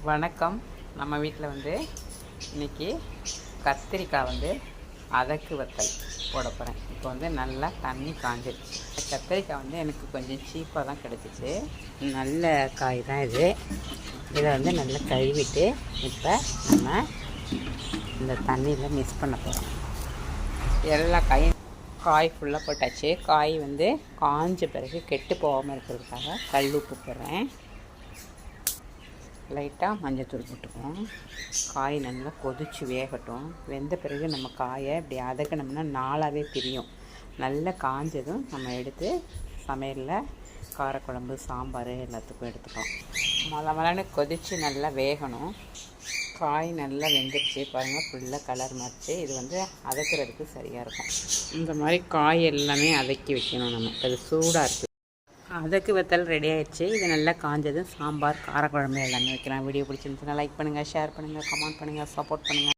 வணக்கம். நம்ம வீட்டில் இன்றைக்கி கத்திரிக்காய் அதக்கு வத்தல் போட போகிறேன். இப்போ நல்லா தண்ணி காஞ்சிருச்சு. கத்திரிக்காய் எனக்கு கொஞ்சம் சீப்பாக தான் கிடச்சிச்சு. நல்ல காய் தான் இது. இதை நல்லா கழுவிட்டு இப்போ நம்ம இந்த தண்ணியில் மிக்ஸ் பண்ண போகிறோம். எல்லா காய் ஃபுல்லாக போட்டாச்சு. காய் காஞ்ச பிறகு கெட்டு போகாமல் இருக்கிறதுக்காக கல் உப்பு போடுறேன். லைட்டாக மஞ்சத்தூள் போட்டுக்குவோம். காய் நல்லா கொதித்து வேகட்டும். வெந்த பிறகு நம்ம காயை இப்படி அதக்கினோம்னா நாளாகவே பிரியும். நல்லா காஞ்சதும் நம்ம எடுத்து சமையலில் காரக்குழம்பு, சாம்பார் எல்லாத்துக்கும் எடுத்துக்கலாம். மொளன்னு கொதித்து நல்லா வேகணும். காய் நல்லா வெந்துடுச்சு பாருங்கள். ஃபுல்லாக கலர் மாறிச்சு. இது அதக்கிறதுக்கு சரியாக இருக்கும். இந்த மாதிரி காய் எல்லாமே அதக்கி வைக்கணும். நமக்கு அது சூடாக இருக்குது. அதக்கு வத்தல் ரெடி ஆகிடுச்சு. இது நல்லா காஞ்சது. சாம்பார், காரக்குழம்பு எல்லாமே வைக்கலாம். வீடியோ பிடிச்சிருந்துச்சுன்னா லைக் பண்ணுங்கள், ஷேர் பண்ணுங்கள், கமெண்ட் பண்ணுங்கள், சப்போர்ட் பண்ணுங்கள்.